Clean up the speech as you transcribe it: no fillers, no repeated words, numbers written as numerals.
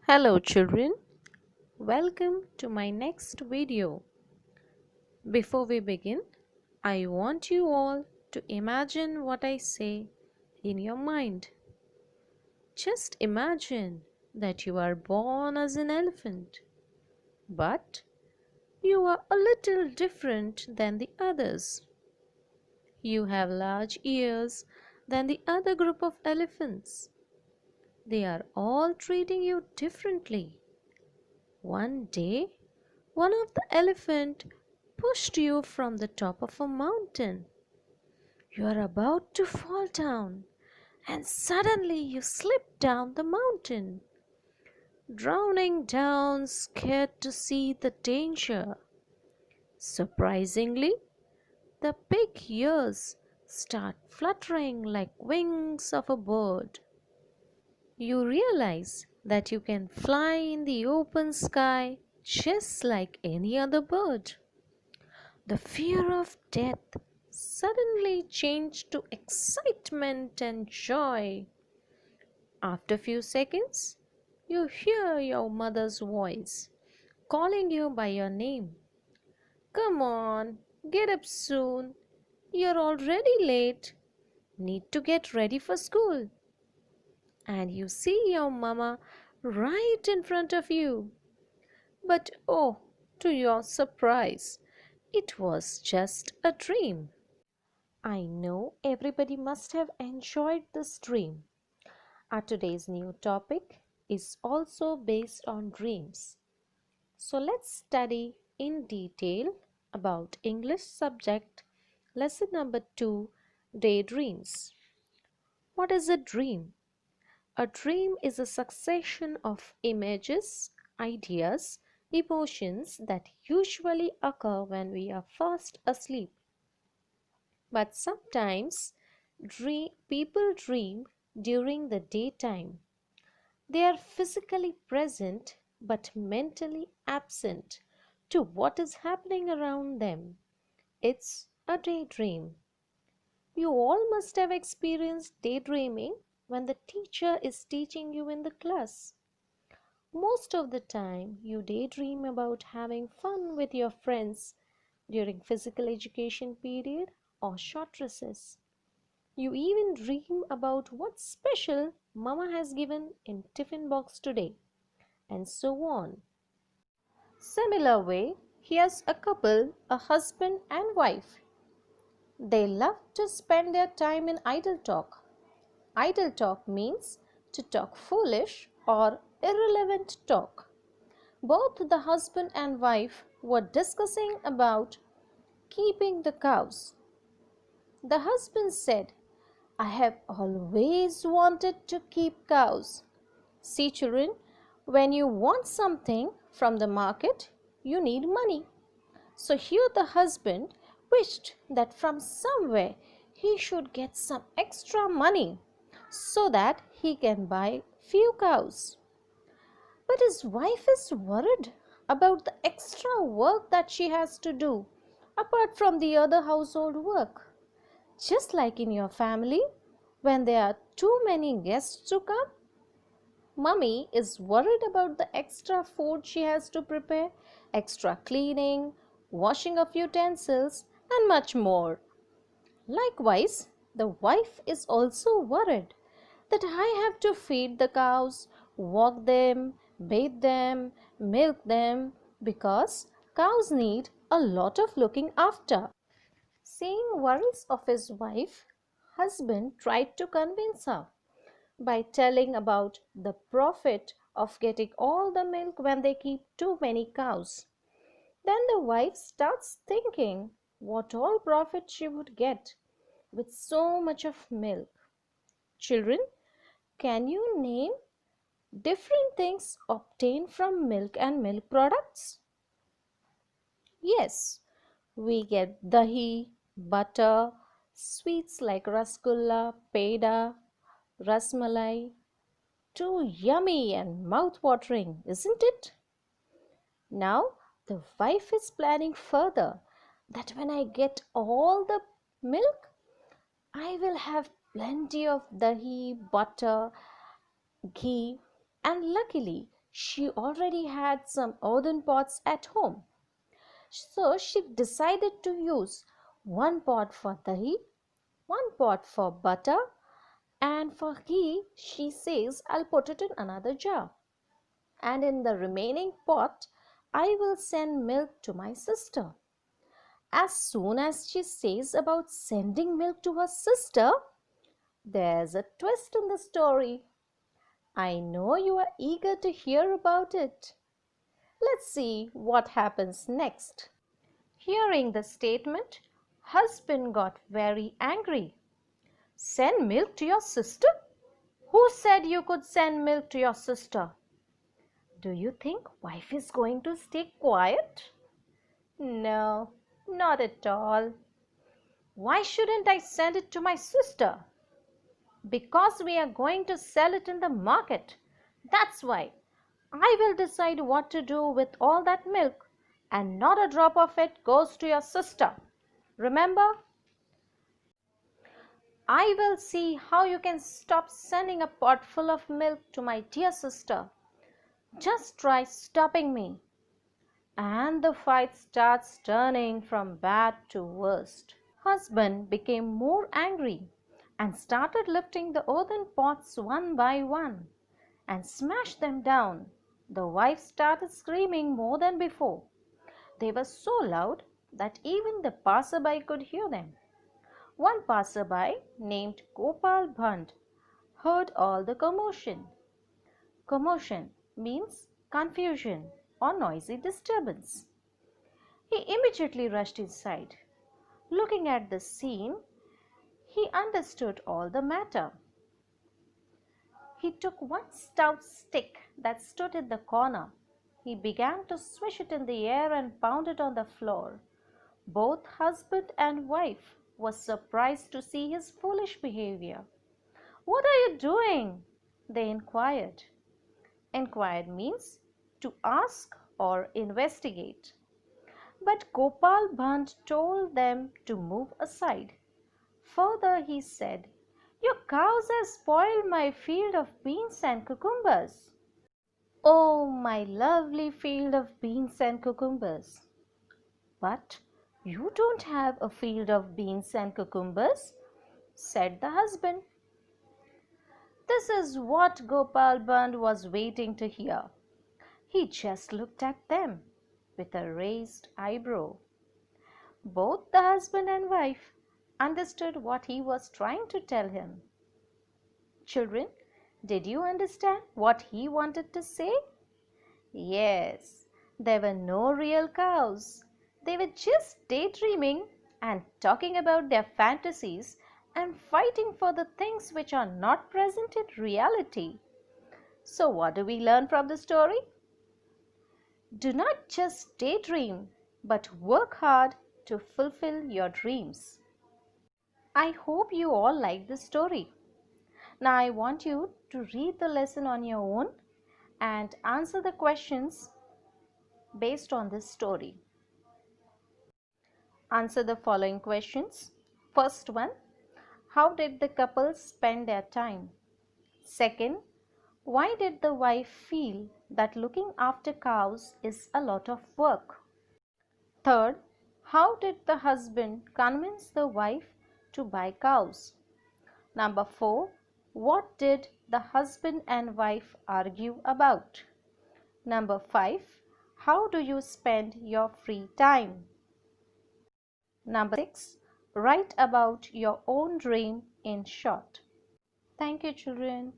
Hello children, welcome to my next video. Before we begin, I want you all to imagine what I say in your mind. Just imagine that you are born as an elephant, but you are a little different than the others. You have large ears than the other group of elephants. They are all treating you differently. One day, one of the elephant pushed you from the top of a mountain. You are about to fall down, and suddenly you slip down the mountain, drowning down, scared to see the danger. Surprisingly, the big ears start fluttering like wings of a bird. You realize that you can fly in the open sky just like any other bird. The fear of death suddenly changed to excitement and joy. After a few seconds, you hear your mother's voice calling you by your name. Come on, get up soon. You're already late. Need to get ready for school. And you see your mama right in front of you. But oh, to your surprise, it was just a dream. I know everybody must have enjoyed this dream. Our today's new topic is also based on dreams. So let's study in detail about English subject lesson number 2, daydreams. What is a dream? A dream is a succession of images, ideas, emotions that usually occur when we are fast asleep. But sometimes people dream during the daytime. They are physically present but mentally absent to what is happening around them. It's a daydream. You all must have experienced daydreaming when the teacher is teaching you in the class. Most of the time, you daydream about having fun with your friends during physical education period or short recess. You even dream about what special mama has given in tiffin box today, and so on. Similar way, here's a couple, a husband and wife. They love to spend their time in idle talk. Idle talk means to talk foolish or irrelevant talk. Both the husband and wife were discussing about keeping the cows. The husband said, I have always wanted to keep cows. See, children, when you want something from the market, you need money. So here the husband wished that from somewhere he should get some extra money so that he can buy few cows. But his wife is worried about the extra work that she has to do apart from the other household work. Just like in your family, when there are too many guests to come, Mummy is worried about the extra food she has to prepare, extra cleaning, washing of utensils, and much more. Likewise, the wife is also worried that I have to feed the cows, walk them, bathe them, milk them, because cows need a lot of looking after. Seeing worries of his wife, husband tried to convince her by telling about the profit of getting all the milk when they keep too many cows. Then the wife starts thinking what all profit she would get with so much of milk. Children, can you name different things obtained from milk and milk products? Yes, we get dahi, butter, sweets like rasgulla, peda, rasmalai. Too yummy and mouth-watering, isn't it? Now the wife is planning further that when I get all the milk, I will have plenty of dahi, butter, ghee, and luckily She already had some earthen pots at home. So she decided to use one pot for dahi, one pot for butter, and for ghee, she says, I'll put it in another jar. And in the remaining pot, I will send milk to my sister. As soon as she says about sending milk to her sister, there's a twist in the story. I know you are eager to hear about it. Let's see what happens next. Hearing the statement, husband got very angry. Send milk to your sister? Who said you could send milk to your sister? Do you think wife is going to stay quiet? No, not at all. Why shouldn't I send it to my sister? Because we are going to sell it in the market. That's why. I will decide what to do with all that milk, and not a drop of it goes to your sister. Remember? I will see how you can stop sending a pot full of milk to my dear sister. Just try stopping me. And the fight starts turning from bad to worst. Husband became more angry and started lifting the earthen pots one by one and smashed them down. The wife started screaming more than before. They were so loud that even the passerby could hear them. One passerby named Gopal Bhand heard all the commotion. Commotion means confusion or noisy disturbance. He immediately rushed inside. Looking at the scene, he understood all the matter. He took one stout stick that stood in the corner. He began to swish it in the air and pound it on the floor. Both husband and wife were surprised to see his foolish behavior. "What are you doing?" they inquired. Inquired means to ask or investigate. But Gopal Bhand told them to move aside. Further he said, "Your cows have spoiled my field of beans and cucumbers." "Oh, my lovely field of beans and cucumbers." "But you don't have a field of beans and cucumbers," said the husband. This is what Gopal Bhand was waiting to hear. He just looked at them with a raised eyebrow. Both the husband and wife understood what he was trying to tell him. Children, did you understand what he wanted to say? Yes, there were no real cows. They were just daydreaming and talking about their fantasies and fighting for the things which are not present in reality. So what do we learn from the story? Do not just daydream, but work hard to fulfill your dreams. I hope you all like this story. Now I want you to read the lesson on your own and answer the questions based on this story. Answer the following questions. First one, how did the couple spend their time? Second, why did the wife feel that looking after cows is a lot of work? Third, how did the husband convince the wife to buy cows? Number 4, what did the husband and wife argue about? Number 5, how do you spend your free time? Number 6, write about your own dream in short. Thank you, children.